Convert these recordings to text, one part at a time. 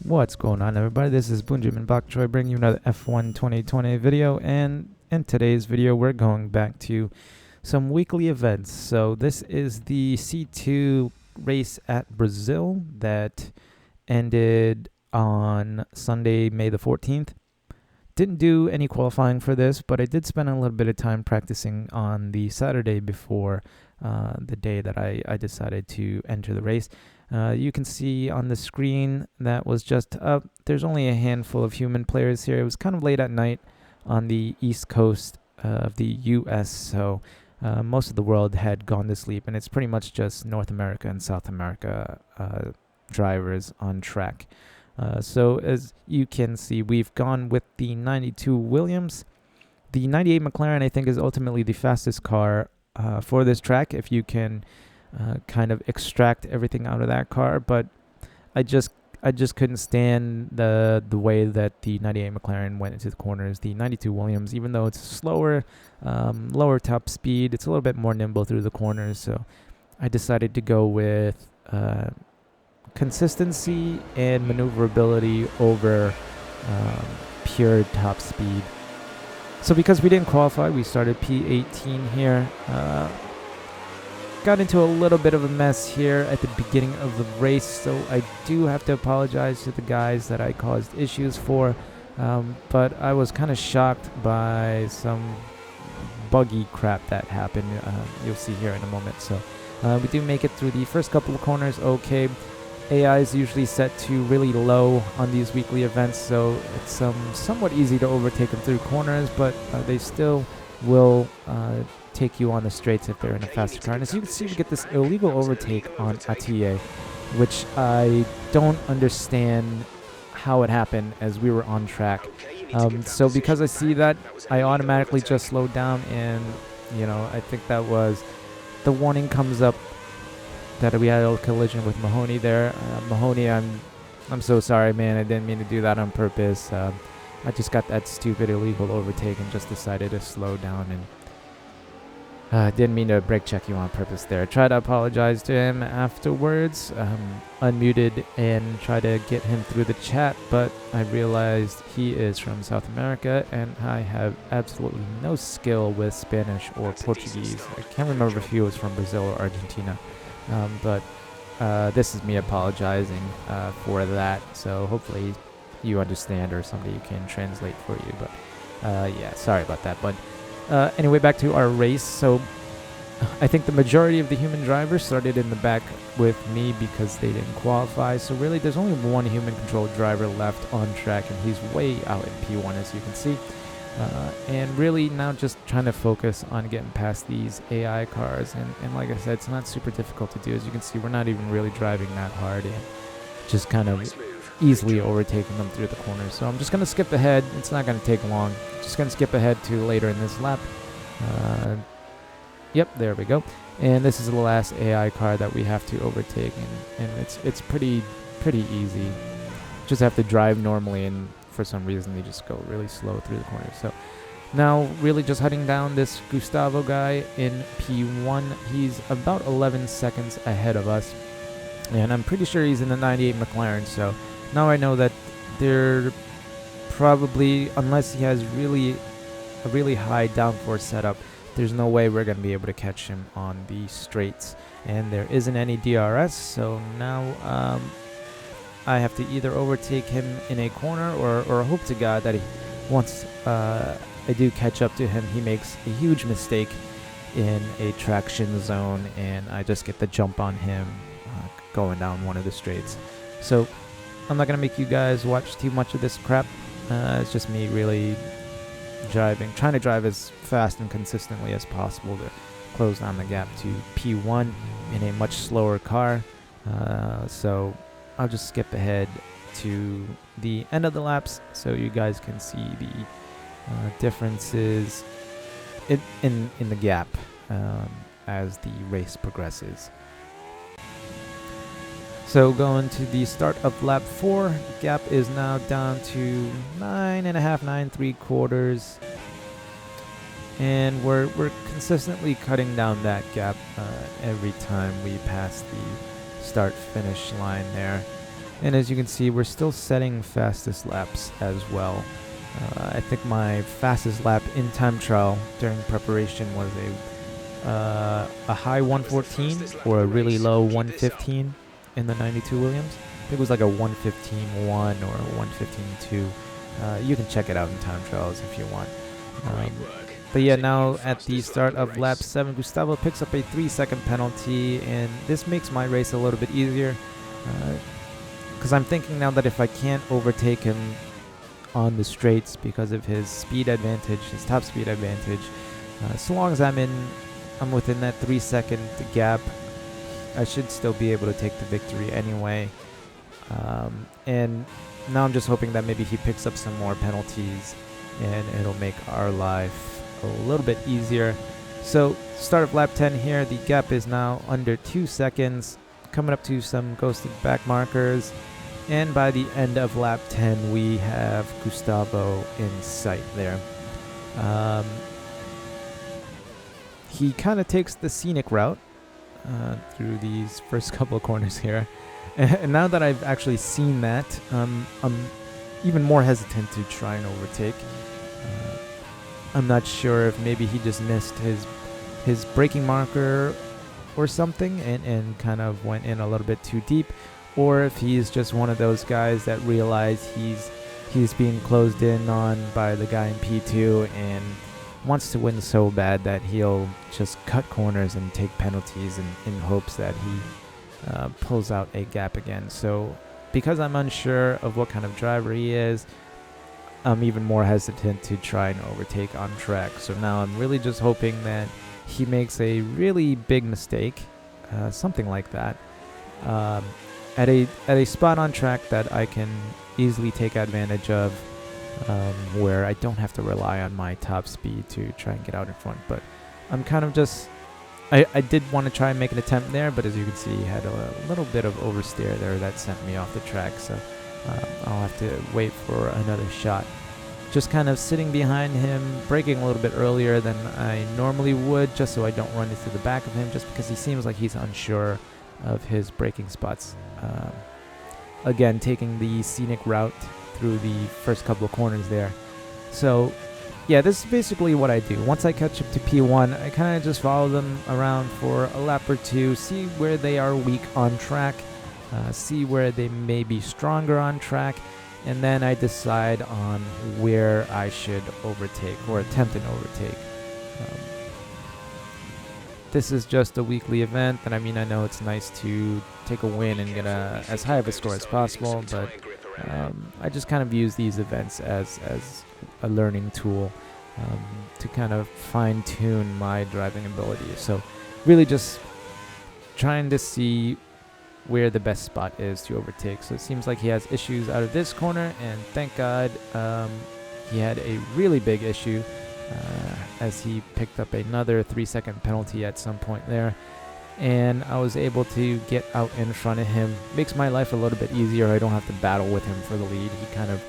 What's going on, everybody? This is Bunjamin Baktroy bringing you another F1 2020 video, and in today's video we're going back to some weekly events. So this is the C2 race at Brazil that ended on Sunday, May the 14th. Didn't do any qualifying for this, but I did spend a little bit of time practicing on the Saturday before the day that I decided to enter the race. You can see on the screen that was just up. There's only a handful of human players here. It was kind of late at night on the east coast of the US, so most of the world had gone to sleep, and it's pretty much just North America and South America drivers on track. So as you can see, we've gone with the 92 Williams. The 98 McLaren, I think, is ultimately the fastest car for this track if you can kind of extract everything out of that car, but I just couldn't stand the way that the 98 McLaren went into the corners. The 92 Williams, even though it's slower, lower top speed, it's a little bit more nimble through the corners, so I decided to go with consistency and maneuverability over pure top speed. So because we didn't qualify, we started P18 here. Got into a little bit of a mess here at the beginning of the race, so I do have to apologize to the guys that I caused issues for, but I was kind of shocked by some buggy crap that happened. You'll see here in a moment. So we do make it through the first couple of corners okay. AI is usually set to really low on these weekly events, so it's somewhat easy to overtake them through corners, but they still will take you on the straights if they're in a faster car. And as you can see, we get this illegal overtake on Atiye, which I don't understand how it happened as we were on track. So because I see that, I automatically just slowed down, and I think that was the warning comes up that we had a collision with Mahoney there. Mahoney, I'm so sorry, man. I didn't mean to do that on purpose. I just got that stupid illegal overtake and just decided to slow down, and didn't mean to brake check you on purpose there. Tried to apologize to him afterwards, unmuted and tried to get him through the chat, but I realized he is from South America and I have absolutely no skill with Spanish or Portuguese. I can't remember if he was from Brazil or Argentina, but this is me apologizing for that, so hopefully you understand or somebody can translate for you, but yeah, sorry about that. But anyway, back to our race. So I think the majority of the human drivers started in the back with me because they didn't qualify. So really there's only one human controlled driver left on track, and he's way out in P1, as you can see. And really now just trying to focus on getting past these AI cars. And like I said, it's not super difficult to do. As you can see, we're not even really driving that hard and just kind of easily overtaking them through the corners. So I'm just going to skip ahead. It's not going to take long. Just going to skip ahead to later in this lap. Yep, there we go. And this is the last AI car that we have to overtake, and it's pretty easy. Just have to drive normally, and for some reason they just go really slow through the corners. So now really just heading down this Gustavo guy in P1. He's about 11 seconds ahead of us, and I'm pretty sure he's in the 98 McLaren. So now I know that they're probably, unless he has a really high downforce setup, there's no way we're going to be able to catch him on the straights. And there isn't any DRS, so now I have to either overtake him in a corner or hope to God that once I do catch up to him, he makes a huge mistake in a traction zone and I just get the jump on him going down one of the straights. So I'm not going to make you guys watch too much of this crap. It's just me really trying to drive as fast and consistently as possible to close down the gap to P1 in a much slower car. So I'll just skip ahead to the end of the laps so you guys can see the differences in the gap as the race progresses. So going to the start of lap 4, gap is now down to 9.5, 9.75, and we're consistently cutting down that gap every time we pass the start-finish line there. And as you can see, we're still setting fastest laps as well. I think my fastest lap in time trial during preparation was a high 114 or a really low 115 in the 92 Williams. I think it was like a 115.1 or a 115.2. You can check it out in time trials if you want. But yeah, now at the start of lap 7, Gustavo picks up a 3-second penalty, and this makes my race a little bit easier. Because I'm thinking now that if I can't overtake him on the straights because of his speed advantage, his top speed advantage, so long as I'm within that 3-second gap, I should still be able to take the victory anyway. And now I'm just hoping that maybe he picks up some more penalties and it'll make our life a little bit easier. So start of lap 10 here, the gap is now under 2 seconds, coming up to some ghosted back markers, and by the end of lap 10 we have Gustavo in sight there. He kind of takes the scenic route through these first couple of corners here, and now that I've actually seen that, I'm even more hesitant to try and overtake. I'm not sure if maybe he just missed his braking marker or something and kind of went in a little bit too deep, or if he's just one of those guys that realize he's being closed in on by the guy in P2 and wants to win so bad that he'll just cut corners and take penalties in hopes that he pulls out a gap again. So because I'm unsure of what kind of driver he is, I'm even more hesitant to try and overtake on track. So now I'm really just hoping that he makes a really big mistake, something like that, at a spot on track that I can easily take advantage of, where I don't have to rely on my top speed to try and get out in front. But I'm kind of just, I did want to try and make an attempt there, but as you can see, he had a little bit of oversteer there that sent me off the track. So I'll have to wait for another shot. Just kind of sitting behind him, braking a little bit earlier than I normally would, just so I don't run into the back of him, just because he seems like he's unsure of his braking spots. Again, taking the scenic route through the first couple of corners there. So yeah, this is basically what I do. Once I catch up to P1, I kind of just follow them around for a lap or two, see where they are weak on track, see where they may be stronger on track, and then I decide on where I should overtake or attempt an overtake. This is just a weekly event, and I mean, I know it's nice to take a win and get as high of a score as possible, but I just kind of use these events as a learning tool to kind of fine-tune my driving ability. So really just trying to see where the best spot is to overtake. So it seems like he has issues out of this corner, and thank God he had a really big issue as he picked up another 3-second penalty at some point there, and I was able to get out in front of him. Makes my life a little bit easier. I don't have to battle with him for the lead. He kind of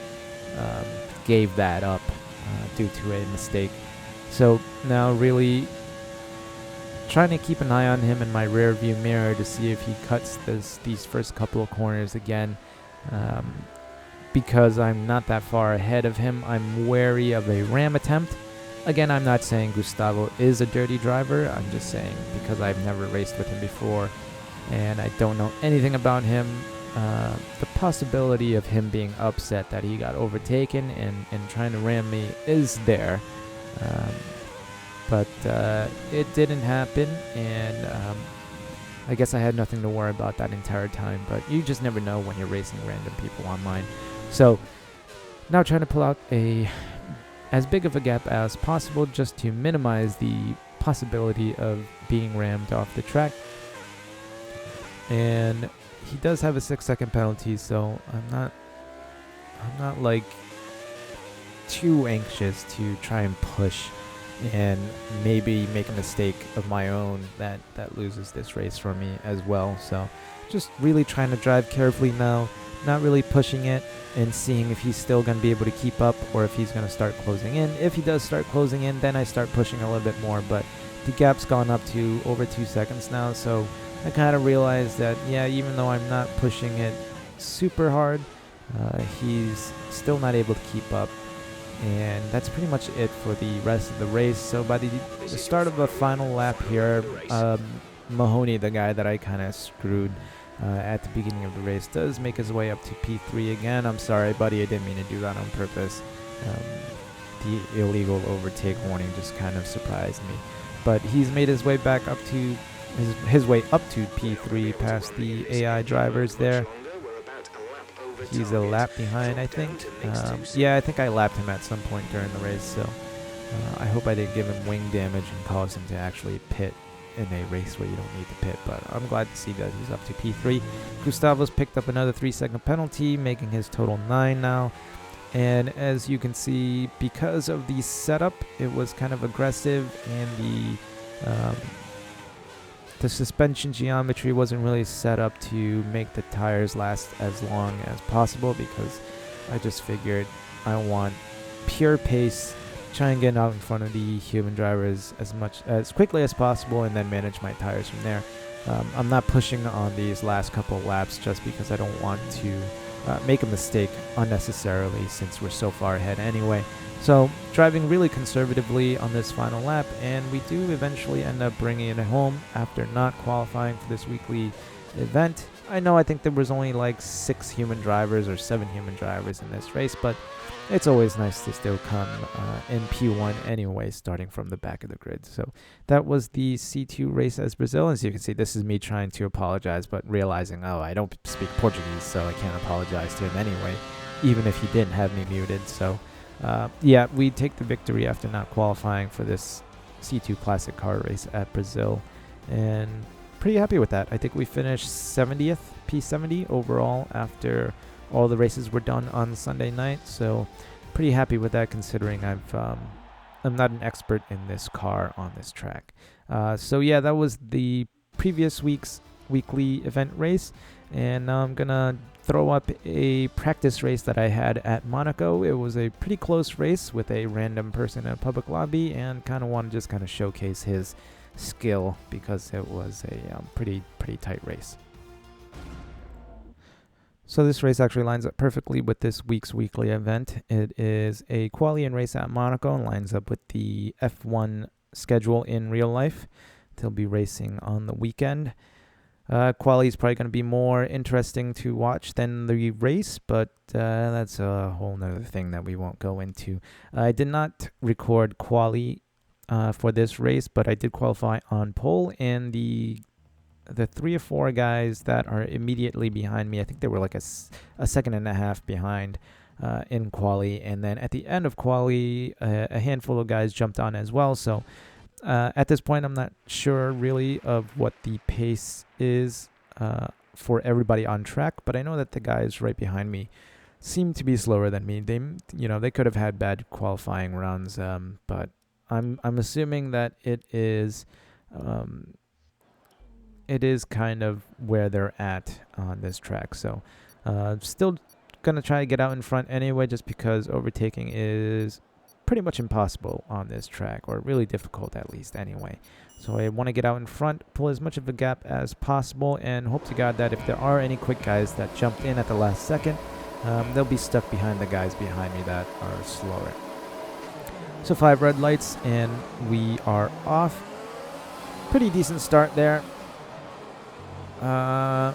gave that up due to a mistake. So now really trying to keep an eye on him in my rear view mirror to see if he cuts these first couple of corners again. Because I'm not that far ahead of him, I'm wary of a ram attempt. Again, I'm not saying Gustavo is a dirty driver. I'm just saying because I've never raced with him before and I don't know anything about him, the possibility of him being upset that he got overtaken and trying to ram me is there. But it didn't happen, and I guess I had nothing to worry about that entire time. But you just never know when you're racing random people online. So now trying to pull out as big of a gap as possible just to minimize the possibility of being rammed off the track. And he does have a 6-second penalty, so I'm not like too anxious to try and push and maybe make a mistake of my own that loses this race for me as well. So just really trying to drive carefully now, not really pushing it, and seeing if he's still going to be able to keep up or if he's going to start closing in. If he does start closing in, then I start pushing a little bit more, but the gap's gone up to over 2 seconds now, so I kind of realized that, yeah, even though I'm not pushing it super hard. He's still not able to keep up. And that's pretty much it for the rest of the race. So by the start of the final lap here, Mahoney, the guy that I kind of screwed at the beginning of the race, does make his way up to P3 again. I'm sorry, buddy, I didn't mean to do that on purpose. The illegal overtake warning just kind of surprised me. But he's made his way back up to his way up to P3 past the AI drivers there. He's a lap behind, I think. Yeah, I think I lapped him at some point during the race, so I hope I didn't give him wing damage and cause him to actually pit in a race where you don't need to pit, but I'm glad to see that he's up to P3. Gustavo's picked up another 3-second penalty, making his total 9 now. And as you can see, because of the setup, it was kind of aggressive, and the suspension geometry wasn't really set up to make the tires last as long as possible, because I just figured I want pure pace, try and get out in front of the human drivers as quickly as possible, and then manage my tires from there. I'm not pushing on these last couple laps just because I don't want to make a mistake unnecessarily, since we're so far ahead anyway. So driving really conservatively on this final lap, and we do eventually end up bringing it home after not qualifying for this weekly event. I think there was only like 6 human drivers or 7 human drivers in this race, but it's always nice to still come in P1 anyway, starting from the back of the grid. So that was the C2 race as Brazil. As you can see, this is me trying to apologize, but realizing, oh, I don't speak Portuguese, so I can't apologize to him anyway, even if he didn't have me muted. So yeah, we take the victory after not qualifying for this C2 Classic car race at Brazil, and pretty happy with that. I think we finished 70th, P70 overall after all the races were done on Sunday night, so pretty happy with that, considering I'm not an expert in this car on this track. So yeah, that was the previous week's weekly event race, and now I'm gonna throw up a practice race that I had at Monaco. It was a pretty close race with a random person in a public lobby, and kind of want to just kind of showcase his skill because it was a pretty tight race. So this race actually lines up perfectly with this week's weekly event. It is a quali race at Monaco and lines up with the F1 schedule in real life. They'll be racing on the weekend. Quali is probably going to be more interesting to watch than the race, but that's a whole nother thing that we won't go into. I did not record quali for this race, but I did qualify on pole, and the 3 or 4 guys that are immediately behind me, I think they were like a second and a half behind in quali, and then at the end of quali, a handful of guys jumped on as well. So at this point, I'm not sure really of what the pace is for everybody on track, but I know that the guys right behind me seem to be slower than me. They could have had bad qualifying runs, but I'm assuming that it is kind of where they're at on this track. So still gonna try to get out in front anyway, just because overtaking is pretty much impossible on this track, or really difficult at least anyway. So I want to get out in front, pull as much of a gap as possible, and hope to God that if there are any quick guys that jumped in at the last second, they'll be stuck behind the guys behind me that are slower. So 5 red lights and we are off. Pretty decent start there. I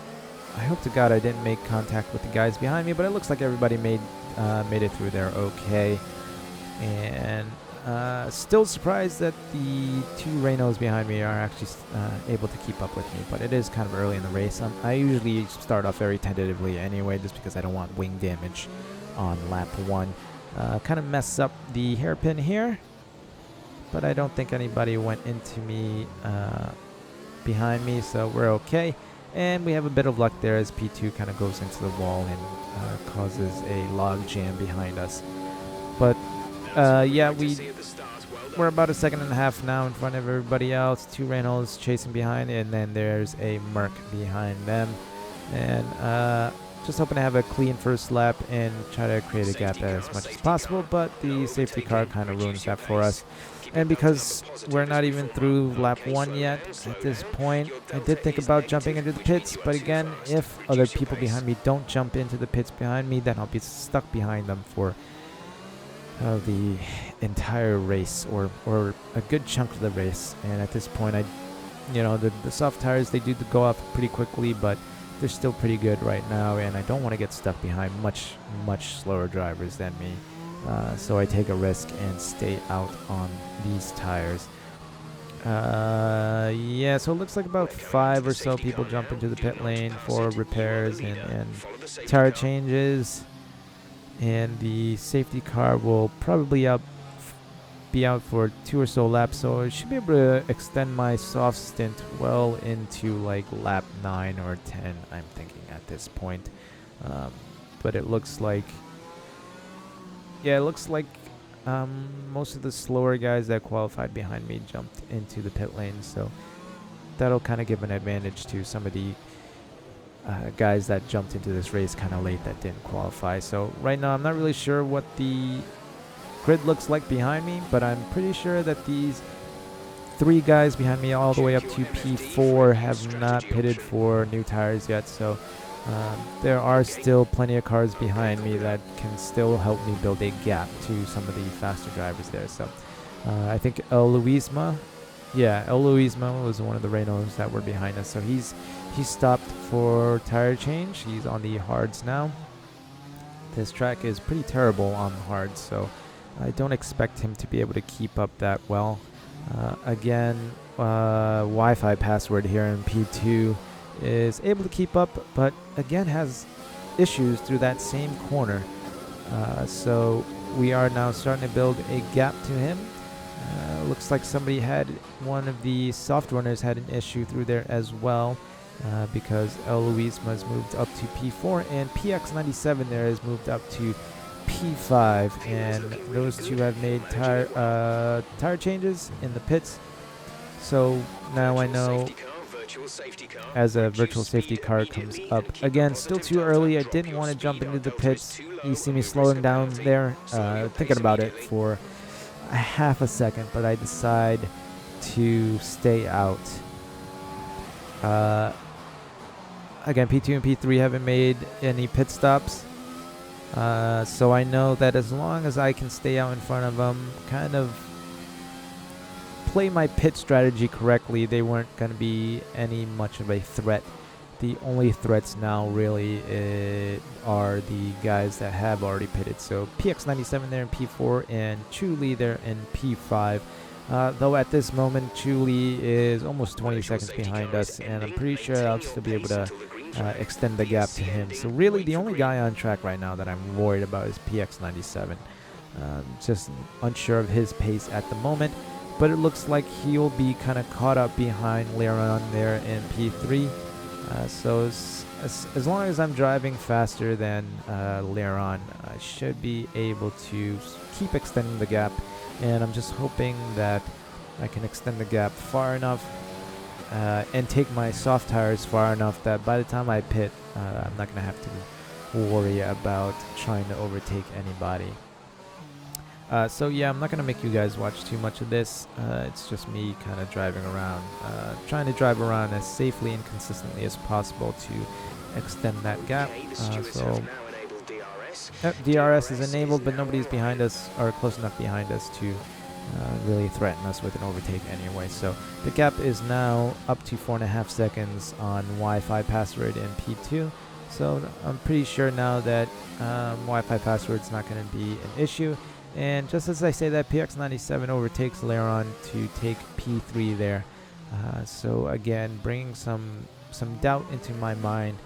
hope to God I didn't make contact with the guys behind me, but it looks like everybody made it through there okay. And still surprised that the 2 Renaults behind me are actually able to keep up with me, but it is kind of early in the race. I usually start off very tentatively anyway, just because I don't want wing damage on lap 1. Kind of mess up the hairpin here, but I don't think anybody went into me behind me, so we're okay. And we have a bit of luck there as P2 kind of goes into the wall and causes a log jam behind us. But yeah, we're about a second and a half now in front of everybody else. 2 Renaults chasing behind, and then there's a Merc behind them. And just hoping to have a clean first lap and try to create a gap as much as possible, but the safety car kind of ruins that for us. And because we're not even through lap 1 yet at this point, I did think about jumping into the pits, but again, if other people behind me don't jump into the pits behind me, then I'll be stuck behind them for the entire race, or a good chunk of the race. And at this point, the soft tires, they do go off pretty quickly, but they're still pretty good right now, and I don't want to get stuck behind much slower drivers than me. So I take a risk and stay out on these tires. Yeah, so it looks like about 5 or so people jump into the pit lane for repairs and tire changes. And the safety car will probably be out for 2 or so laps, so I should be able to extend my soft stint well into like lap 9 or 10, I'm thinking at this point. But it looks like, most of the slower guys that qualified behind me jumped into the pit lane, so that'll kind of give an advantage to some of the guys that jumped into this race kind of late that didn't qualify. So right now I'm not really sure what the grid looks like behind me, but I'm pretty sure that these 3 guys behind me all the way up to P4 have not pitted for new tires yet, so there are still plenty of cars behind me that can still help me build a gap to some of the faster drivers there. So I think El Luisma was one of the Renaults that were behind us, so he stopped for tire change. He's on the hards now. This track is pretty terrible on the hards, so I don't expect him to be able to keep up that well. Again, Wi-Fi password here in P2 is able to keep up, but again has issues through that same corner. So we are now starting to build a gap to him. Looks like one of the soft runners had an issue through there as well, because El Luisma has moved up to P4 and PX97 there has moved up to P5, and those two have made tire changes in the pits. So now I know as a virtual safety car comes up. Again, still too early. I didn't want to jump into the pits. You see me slowing down there, thinking about it for a half a second, but I decide to stay out. Again, P2 and P3 haven't made any pit stops. So I know that as long as I can stay out in front of them, kind of play my pit strategy correctly, they weren't going to be any much of a threat. The only threats now really are the guys that have already pitted. So PX97 there in P4 and Chuli there in P5. Though at this moment, Chuli is almost 20 seconds behind us, and I'm pretty sure I'll still be able to extend the gap to him. So really the only guy on track right now that I'm worried about is PX97. Just unsure of his pace at the moment, but it looks like he'll be kind of caught up behind Leron there in P3. So as long as I'm driving faster than Leron, I should be able to keep extending the gap, and I'm just hoping that I can extend the gap far enough and take my soft tires far enough that by the time I pit, I'm not going to have to worry about trying to overtake anybody. So yeah, I'm not going to make you guys watch too much of this. It's just me kind of driving around, trying to drive around as safely and consistently as possible to extend that gap. DRS is enabled, but nobody's behind us or close enough behind us to really threaten us with an overtake anyway. So the gap is now up to 4.5 seconds on Wi-Fi password in P2. So I'm pretty sure now that Wi-Fi password's not going to be an issue. And just as I say that, PX97 overtakes Leron to take P3 there. So again, bringing some doubt into my mind.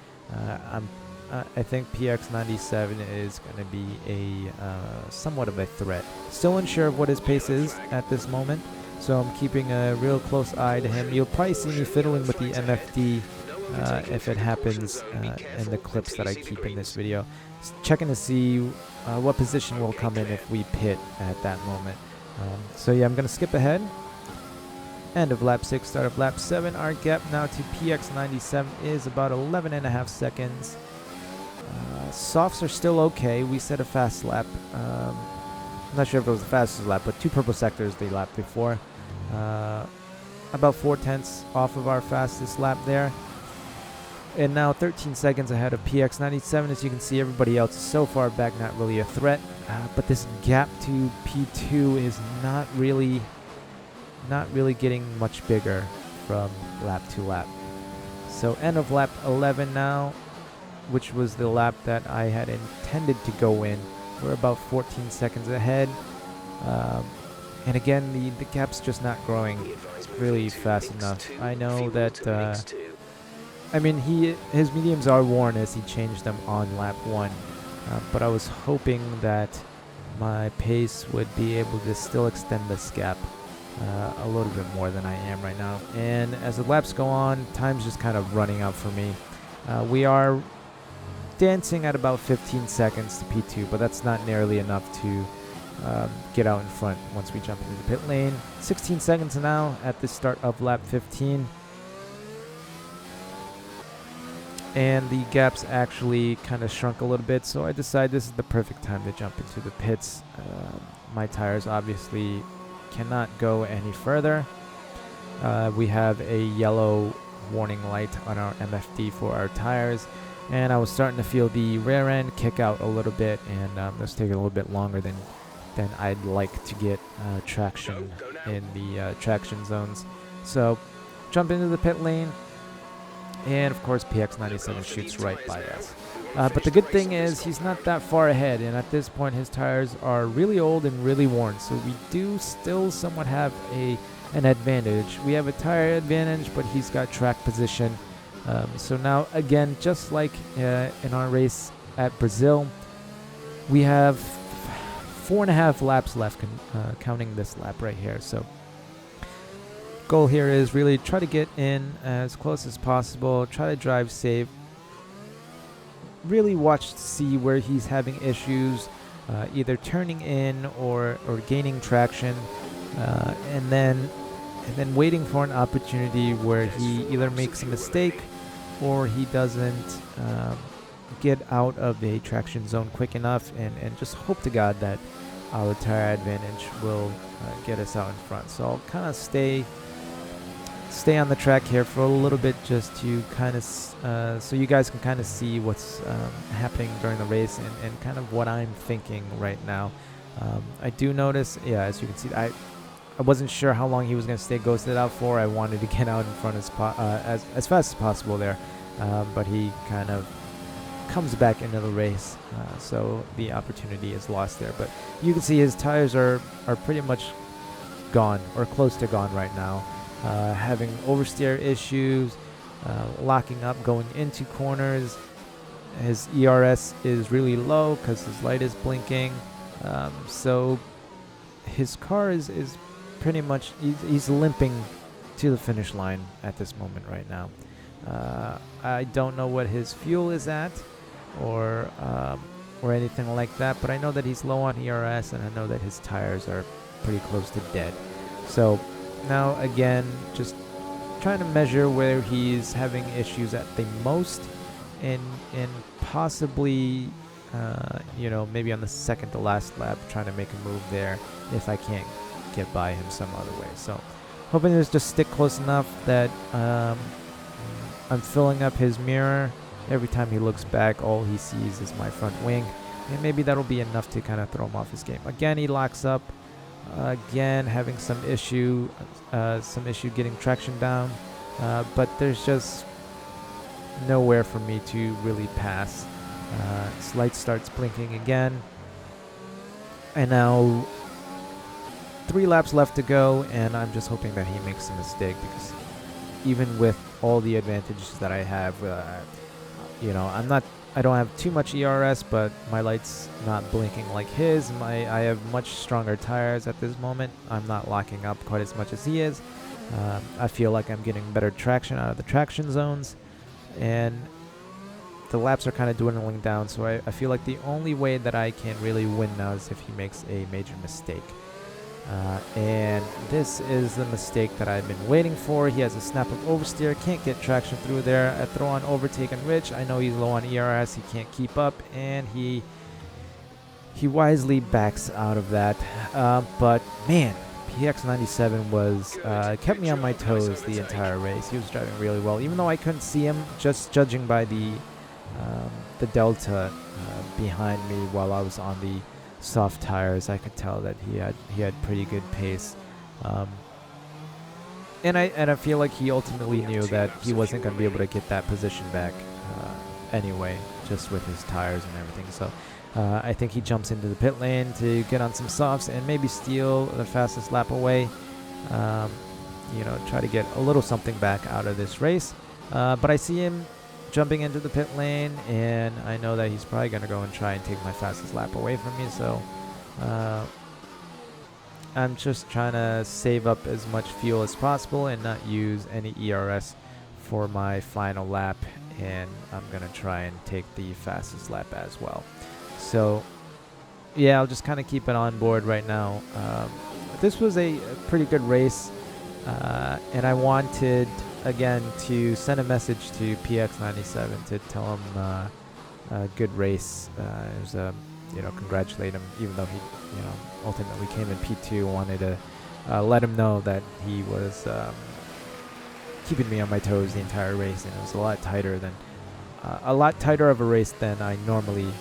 I think PX97 is going to be a somewhat of a threat. Still unsure of what his pace is at this moment, so I'm keeping a real close eye to him. You'll probably see me fiddling with the MFD if it happens in the clips that I keep in this video. Checking to see what position will come in if we pit at that moment. So yeah, I'm going to skip ahead. End of lap 6, start of lap 7. Our gap now to PX97 is about 11.5 seconds. Softs are still okay. We set a fast lap I'm not sure if it was the fastest lap, but 2 purple sectors the lap before. About 4/10 off of our fastest lap there. And now 13 seconds ahead of PX97. As you can see, everybody else is so far back, not really a threat. But this gap to P2 is not really getting much bigger from lap to lap. So end of lap 11 now, which was the lap that I had intended to go in. We're about 14 seconds ahead. And again, the gap's just not growing really fast enough. I know that, I mean, his mediums are worn as he changed them on lap 1. But I was hoping that my pace would be able to still extend this gap a little bit more than I am right now. And as the laps go on, time's just kind of running out for me. We are dancing at about 15 seconds to P2, but that's not nearly enough to get out in front once we jump into the pit lane. 16 seconds now at the start of lap 15. And the gaps actually kind of shrunk a little bit, so I decided this is the perfect time to jump into the pits. My tires obviously cannot go any further. We have a yellow warning light on our MFD for our tires, and I was starting to feel the rear end kick out a little bit, and this taking a little bit longer than I'd like to get traction in the traction zones. So jump into the pit lane, and of course PX97 shoots right by us. But the good thing is he's not that far ahead, and at this point his tires are really old and really worn, so we do still somewhat have an advantage. We have a tire advantage, but he's got track position. So now again, just like in our race at Brazil, we have 4.5 laps left, counting this lap right here. So goal here is really try to get in as close as possible, try to drive safe, really watch to see where he's having issues, either turning in or gaining traction, and then waiting for an opportunity where he either makes a mistake or he doesn't get out of the traction zone quick enough, and just hope to God that our tire advantage will get us out in front. So I'll kind of stay on the track here for a little bit, just to kind of so you guys can kind of see what's happening during the race and kind of what I'm thinking right now. I do notice, yeah, as you can see, I wasn't sure how long he was going to stay ghosted out for. I wanted to get out in front as fast as possible there, but he kind of comes back into the race, so the opportunity is lost there. But you can see his tires are pretty much gone or close to gone right now. Having oversteer issues, locking up going into corners. His ERS is really low because his light is blinking. So his car is pretty much, he's limping to the finish line at this moment right now. I don't know what his fuel is at or anything like that, but I know that he's low on ERS, and I know that his tires are pretty close to dead. So now again, just trying to measure where he's having issues at the most, and possibly maybe on the second to last lap, trying to make a move there if I can't get by him some other way. So hoping to just stick close enough that I'm filling up his mirror. Every time he looks back, all he sees is my front wing, and maybe that'll be enough to kind of throw him off his game. Again, he locks up. Again, having some issue getting traction down, but there's just nowhere for me to really pass. His light starts blinking again, and now 3 laps left to go, and I'm just hoping that he makes a mistake, because even with all the advantages that I have, I don't have too much ERS, but my light's not blinking like his. I have much stronger tires at this moment. I'm not locking up quite as much as he is. I feel like I'm getting better traction out of the traction zones, and the laps are kind of dwindling down, so I feel like the only way that I can really win now is if he makes a major mistake. And this is the mistake that I've been waiting for. He has a snap of oversteer, can't get traction through there. I throw on overtake and Rich. I know he's low on ERS, he can't keep up, and he he wisely backs out of that. But man, PX97 was kept me on my toes the entire race. He was driving really well, even though I couldn't see him. Just judging by the delta behind me while I was on the soft tires, I could tell that he had pretty good pace. And I feel like he ultimately knew that he wasn't going to be able to get that position back anyway, just with his tires and everything. So I think he jumps into the pit lane to get on some softs and maybe steal the fastest lap away. Try to get a little something back out of this race. But I see him jumping into the pit lane, and I know that he's probably going to go and try and take my fastest lap away from me. So I'm just trying to save up as much fuel as possible and not use any ERS for my final lap, and I'm going to try and take the fastest lap as well. So yeah, I'll just kind of keep it on board right now. This was a pretty good race, and I wanted again to send a message to PX97 to tell him good race. It was congratulate him, even though he ultimately came in P2. Wanted to let him know that he was keeping me on my toes the entire race, and it was a lot tighter of a race than I normally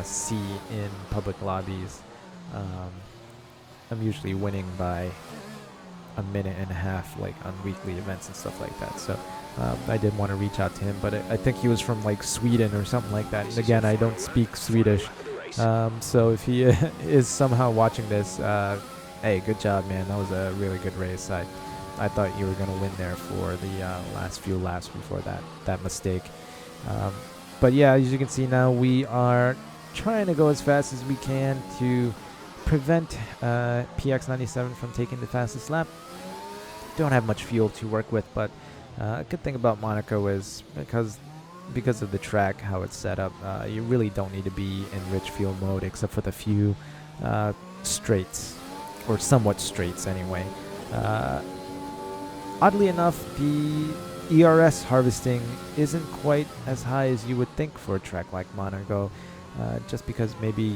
see in public lobbies. I'm usually winning by a minute and a half, like on weekly events and stuff like that. So I did want to reach out to him, but I think he was from like Sweden or something like that. And again, I don't speak Swedish, so if he is somehow watching this, hey, good job, man. That was a really good race. I thought you were going to win there for the last few laps before that mistake. But yeah, as you can see now, we are trying to go as fast as we can to prevent PX97 from taking the fastest lap. Don't have much fuel to work with, but a good thing about Monaco is because of the track, how it's set up, you really don't need to be in rich fuel mode except for the few straights, or somewhat straights anyway. Oddly enough, the ERS harvesting isn't quite as high as you would think for a track like Monaco, just because maybe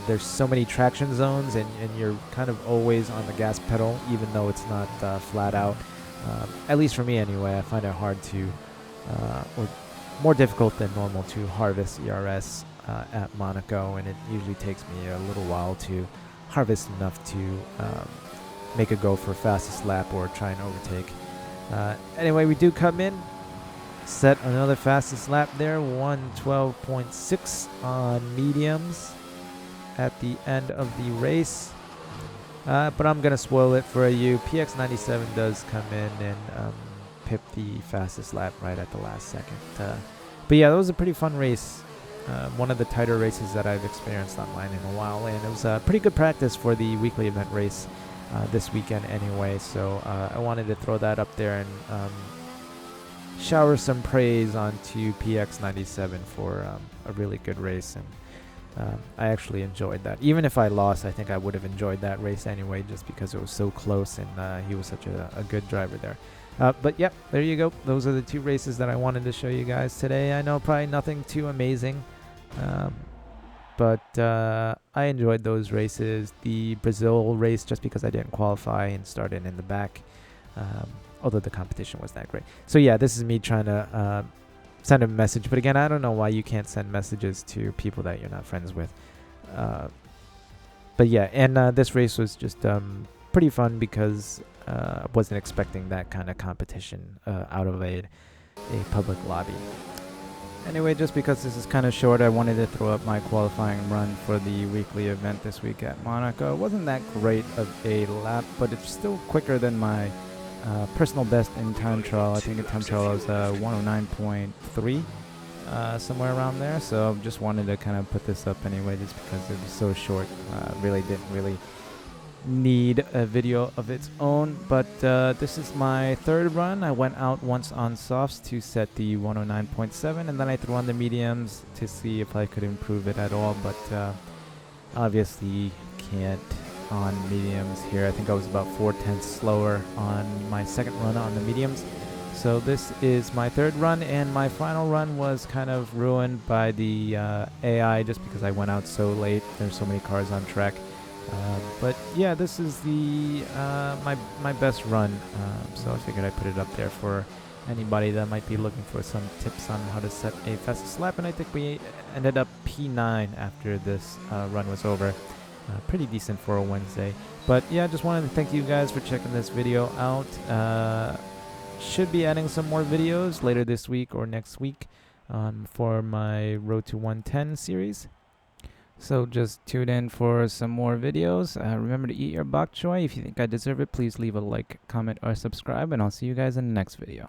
there's so many traction zones, and you're kind of always on the gas pedal, even though it's not flat out. At least for me anyway, I find it hard to, or more difficult than normal to harvest ERS at Monaco, and it usually takes me a little while to harvest enough to make a go for fastest lap or try and overtake. Anyway, we do come in, set another fastest lap there, 1:12.6 on mediums at the end of the race. But I'm going to spoil it for you. PX97 does come in and pip the fastest lap right at the last second. But yeah, that was a pretty fun race. One of the tighter races that I've experienced online in a while, and it was a pretty good practice for the weekly event race this weekend anyway. So I wanted to throw that up there and shower some praise onto PX97 for a really good race. And I actually enjoyed that. Even if I lost, I think I would have enjoyed that race anyway, just because it was so close and he was such a good driver there. But yep, there you go. Those are the two races that I wanted to show you guys today. I know probably nothing too amazing, but I enjoyed those races. The Brazil race, just because I didn't qualify and started in the back, although the competition was that great. So yeah, this is me trying to send a message, but again, I don't know why you can't send messages to people that you're not friends with. But yeah, and this race was just pretty fun because I wasn't expecting that kind of competition out of a public lobby. Anyway, just because this is kind of short, I wanted to throw up my qualifying run for the weekly event this week at Monaco. It wasn't that great of a lap, but it's still quicker than my personal best in time trial. I think in time trial I was 109.3, somewhere around there. So just wanted to kind of put this up anyway, just because it was so short. Really didn't need a video of its own. But this is my third run. I went out once on softs to set the 109.7, and then I threw on the mediums to see if I could improve it at all. But obviously can't on mediums here. I think I was about 4/10 slower on my second run on the mediums. So this is my third run, and my final run was kind of ruined by the AI just because I went out so late. There's so many cars on track. But yeah, this is the my best run. So I figured I'd put it up there for anybody that might be looking for some tips on how to set a fastest lap. And I think we ended up P9 after this run was over. Pretty decent for a Wednesday. But yeah, just wanted to thank you guys for checking this video out. Should be adding some more videos later this week or next week for my Road to 110 series. So just tune in for some more videos. Remember to eat your bok choy. If you think I deserve it, please leave a like, comment, or subscribe, and I'll see you guys in the next video.